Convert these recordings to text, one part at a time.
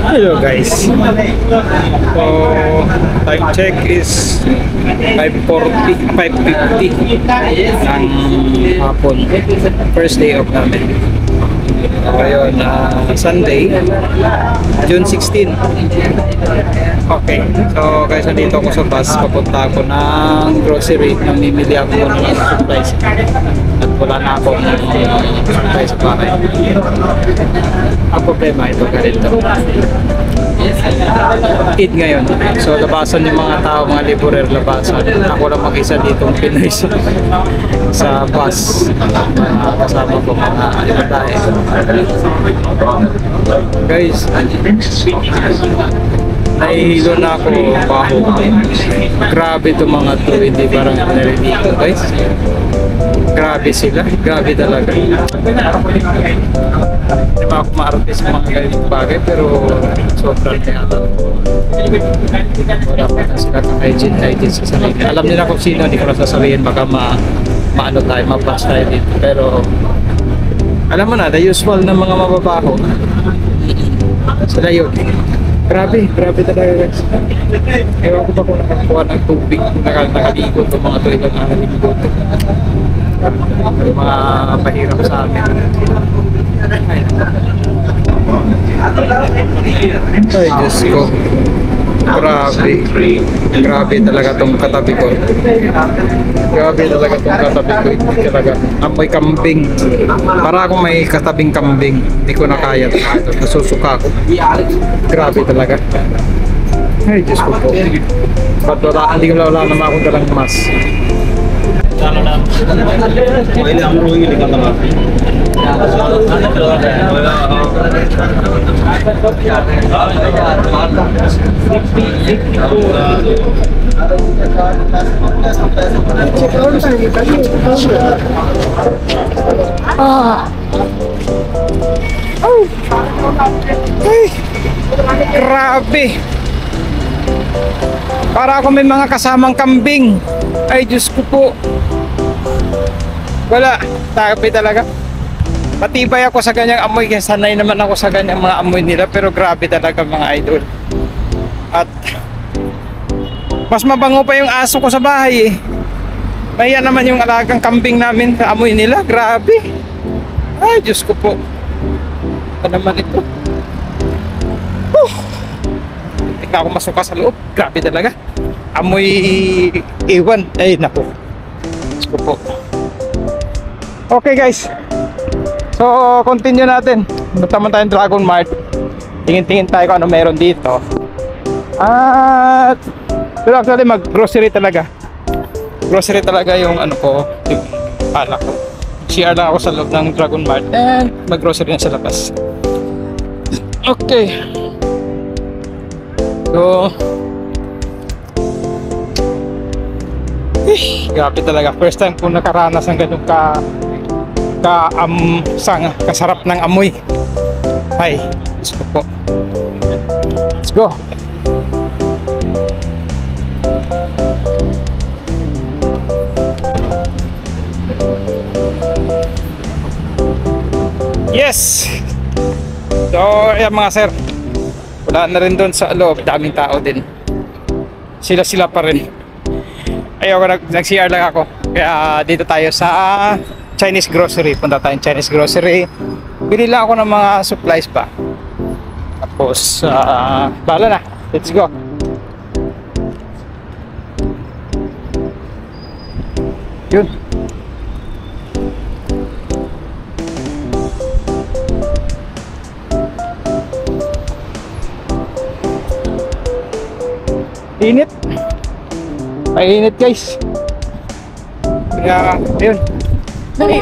Hello guys. So time check is 5:40, 5:50 ng hapon. First day off namin. Ngayon, Sunday, June 16. Okay. So guys, nandito ako sa bus. Papunta ako ng grocery. Namimili ako muna ng supplies. At wala na akong supplies sa bahay. Ang problema ito ganito. Eid ngayon. So labasan yung mga tao, mga laborer labasan. Ako lang mag-isa dito ang Pinoy sa bus. Kasama ko mga ibatahe. Guys, nahihilo na ako baho. Grabe itong mga to, hindi parang narinig ko guys. Grabe sila, grabe talaga. Hindi pa ako maarte sa mga ganitong bagay, pero sobrang yata. Wala pa na sila kang hygiene sa sarili. Alam nila kung sino, hindi ko na sasabihin, baka maano tayo, ma-blast tayo dito. Pero alam mo na, the usual ng mga mababaho, sila yun. Grabe talaga guys. Ewan ko ba kung nakakuha ng tubig, nakaligo itong mga to, ilang nakaligo ito. Yung mga mahirap sa amin. Ay, Diyos ko. Grabe talaga itong katabi ko. Grabe talaga itong katabi ko. Hindi talaga. Amoy kambing. Para akong may katabing kambing. Hindi ko na kaya. Nasusuka ako. Grabe talaga. Ay, Diyos ko po. Ba't wala? Hindi ko wala naman akong dalang mask. Ano na? Wala ang ruhi ka naman. Grabe. Para ako may mga kasamang kambing. Ay, Diyos ko po. Wala, tapi talaga. Matibay ako sa ganyang amoy, kaya sanay naman ako sa ganyang mga amoy nila, pero grabe talaga mga idol. At mas mabango pa yung aso ko sa bahay eh. Mahiya naman yung alagang kambing namin sa amoy nila, grabe. Ay, Diyos ko po. Ano naman ito? Hindi na ako masuka sa loob, grabe talaga. Amoy iwan, ay naku. Diyos ko po. Okay guys, so continue natin. Punta man tayong Dragon Mart. Tingin-tingin tayo kung ano meron dito. At pero actually mag-grocery talaga. Grocery talaga yung ano ko, yung alak ko. CR lang ako sa loob ng Dragon Mart and mag-grocery na sa labas. Okay. So grabe talaga. First time ko nakaranas ng ganun kasarap ng amoy. Ay, Diyos ko po. Let's go. Yes. So, ayan mga sir. Wala na rin doon sa loob. Daming tao din. Sila pa rin. Ayoko, nag-CR lang ako. Kaya dito tayo sa Chinese grocery. Punta tayong Chinese grocery. Bili lang ako ng mga supplies pa. Tapos bala na. Let's go. Yun. Init. Mainit guys. Kaya yun. Dali.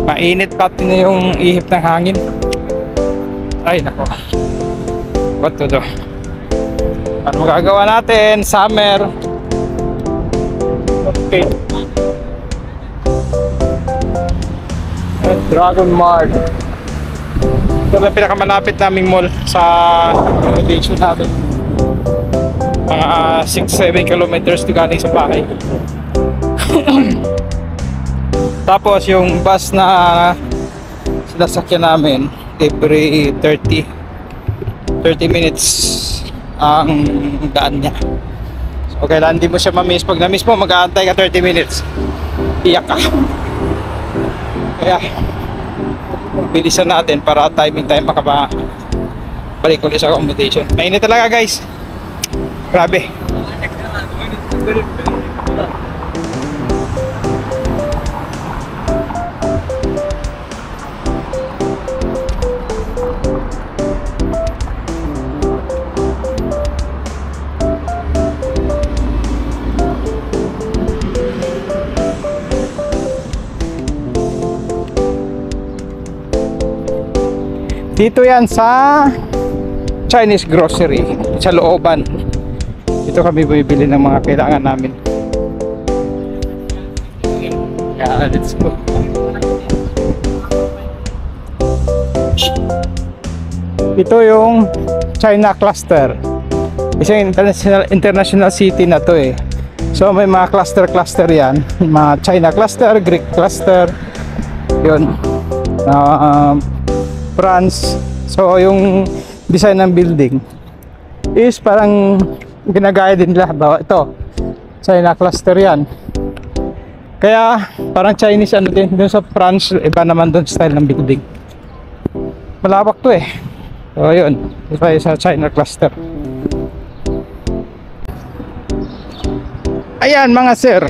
Mainit pati na yung ihip ng hangin. Ay nako. What to do? Ano magagawa natin? Summer. Okay. Dragon Mart. Ito na pinakamalapit naming mall sa location natin. Mga 6-7 kilometers to galing sa bahay. Tapos yung bus na sinasakyan namin, every 30 minutes ang daan niya. So kailangan di mo siya ma-miss. Pag na-miss mo, mag-aantay ka 30 minutes, iyak ka. Kaya bilisan natin para timing tayo makabalik ulit sa accommodation. Mainit talaga guys, grabe. Dito yan sa Chinese grocery sa looban. Dito kami bumibili ng mga kailangan namin. Yeah, let's go. Ito yung China cluster. Isang international city na to eh. So may mga cluster yan. Mga China cluster, Greek cluster. Yun. France. So yung design ng building is parang ginagaya din nila. Bawa ito, China cluster yan. Kaya parang Chinese ano din. Doon sa France, iba naman doon style ng building. Malawak to eh. So yun, ito sa China cluster. Ayan mga sir,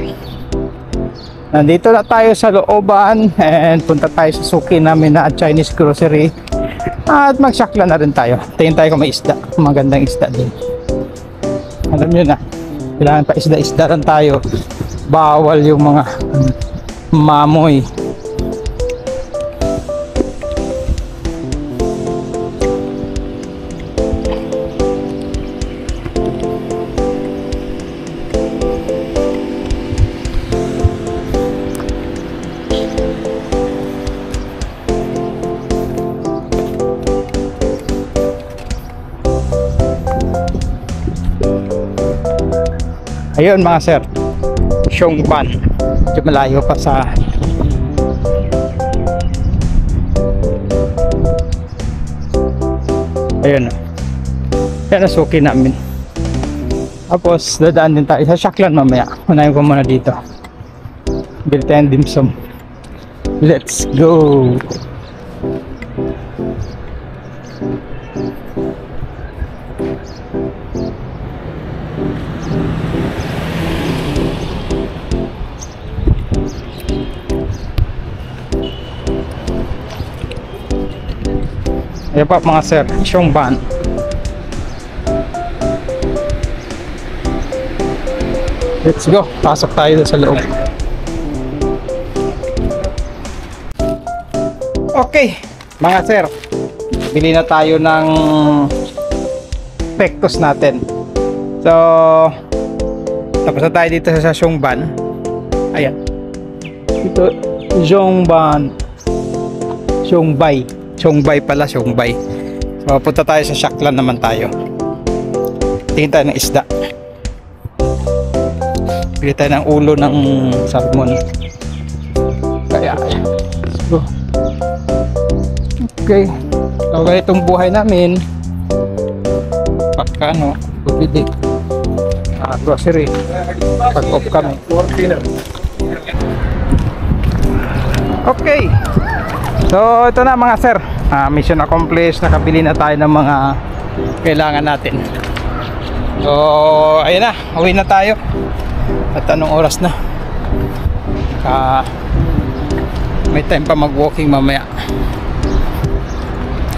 nandito na tayo sa looban and punta tayo sa suki namin na Chinese grocery at magsakla na rin tayo. Tingin tayo kung may isda, magandang isda din. Alam nyo na, kailangan pa isda-isda rin tayo, bawal yung mga mamoy. Ayun mga sir, Xiongban. Medyo malayo pa sa ayun. Yan ang suki namin. Tapos dadaan din tayo sa Shaklan mamaya. Unahin ko muna dito. Bili tayong dimsum. Let's go. Ayan pa mga sir, Xiongban. Let's go, pasok tayo sa loob. Okay, mga sir, bili na tayo ng pectus natin. So, tapos na tayo dito sa Xiongban. Ayan. Ito, Xiongban. Xiongbai pala, Xiongbai. So, punta tayo sa Shaklan naman tayo. Tingin tayo ng isda. Bili tayo ng ulo ng salmon. Kaya, let's go. Okay. So, ganitong buhay namin. Pagka, no, bibili. Grocery. Pag-off kami. Okay. So ito na mga sir, mission accomplished. Nakabili na tayo ng mga kailangan natin. So ayun na, uwi na tayo. At anong oras na? May time pa mag walking mamaya.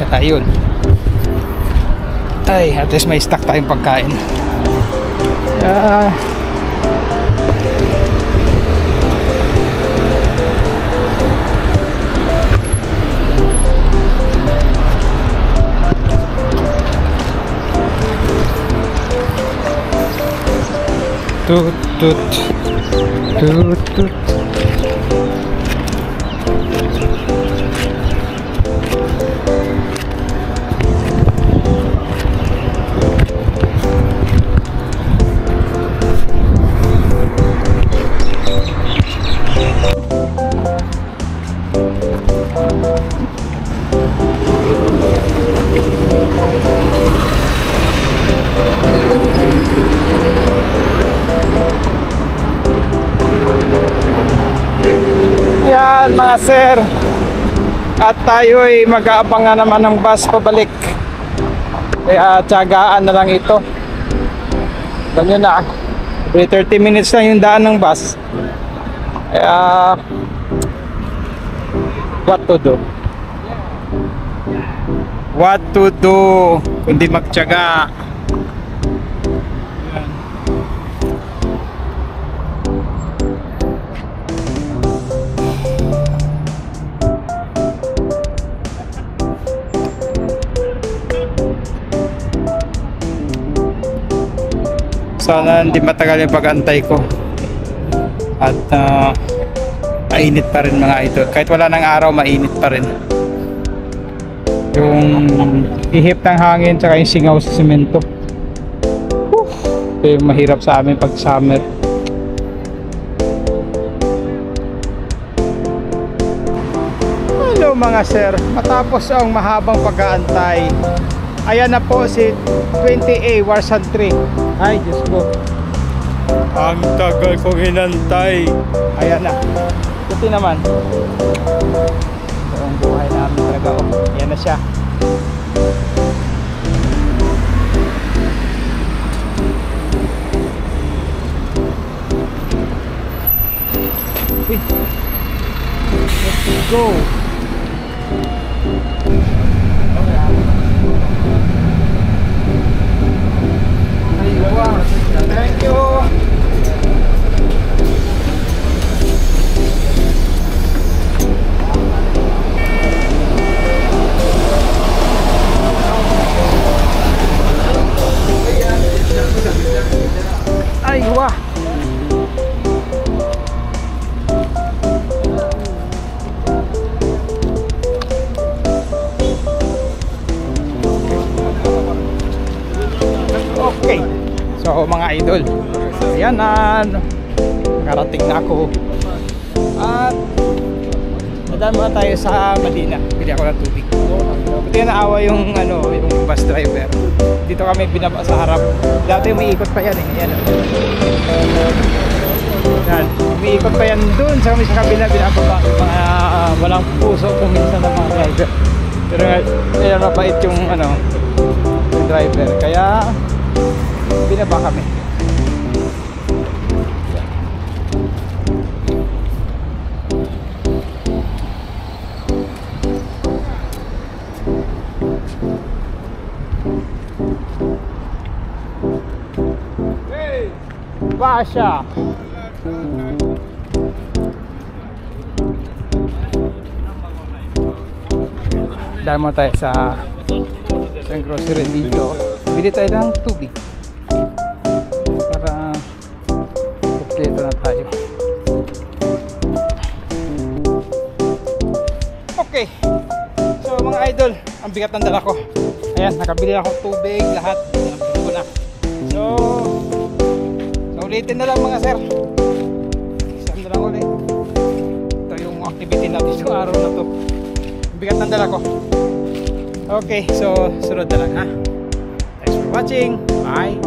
Kaya yun, ay at least may stock tayong pagkain. Tut tut tut tut. Ayan mga sir, at tayo'y mag-aabang na naman ng bus pabalik. Kaya tiyagaan na lang ito. Ganyan na, 30 minutes lang yung daan ng bus. Kaya what to do? What to do kundi magtiyaga. Sana hindi matagal yung pag-antay ko. At mainit pa rin mga ito. Kahit wala ng araw, mainit pa rin. Yung ihip ng hangin tsaka yung singaw sa semento. Ito yung mahirap sa amin pag summer. Hello mga sir, matapos ang mahabang pag-aantay, ayan na po si 20A Warsan 3. Ay Diyos ko, ang tagal kong hinantay. Ayan na, buti naman. Ito ang buhay namin talaga. Ayan na siya. Let's go. Thank you. Ay, wah. Okay. So mga idol, ayan na, nakarating na ako. At nadaan muna tayo sa Medina. Bili ako ng tubig. Buti na naawa yung yung bus driver. Dito kami binaba sa harap. Dati umiikot pa yan eh. Ayan. Yan. Umiikot pa yan dun sa kami sa kabila, binababa. Mga walang puso kung minsan ng mga driver. Pero ngayon mabait yung yung driver. Kaya binaba kami. Hey! Basha! Dahil mo tayo sa grocery dito. Bili tayo ng tubig. Para kompleto na tayo. Okay, so mga idol, ang bigat ng dala ko. Ayan, nakabili ako tubig, lahat nabili ko na. So ulitin na lang mga sir. Isang na lang ulit. Ito yung activity natin sa araw na to. Ang bigat ng dala ko. Okay, so sunod na lang ha. Thanks for watching. Bye.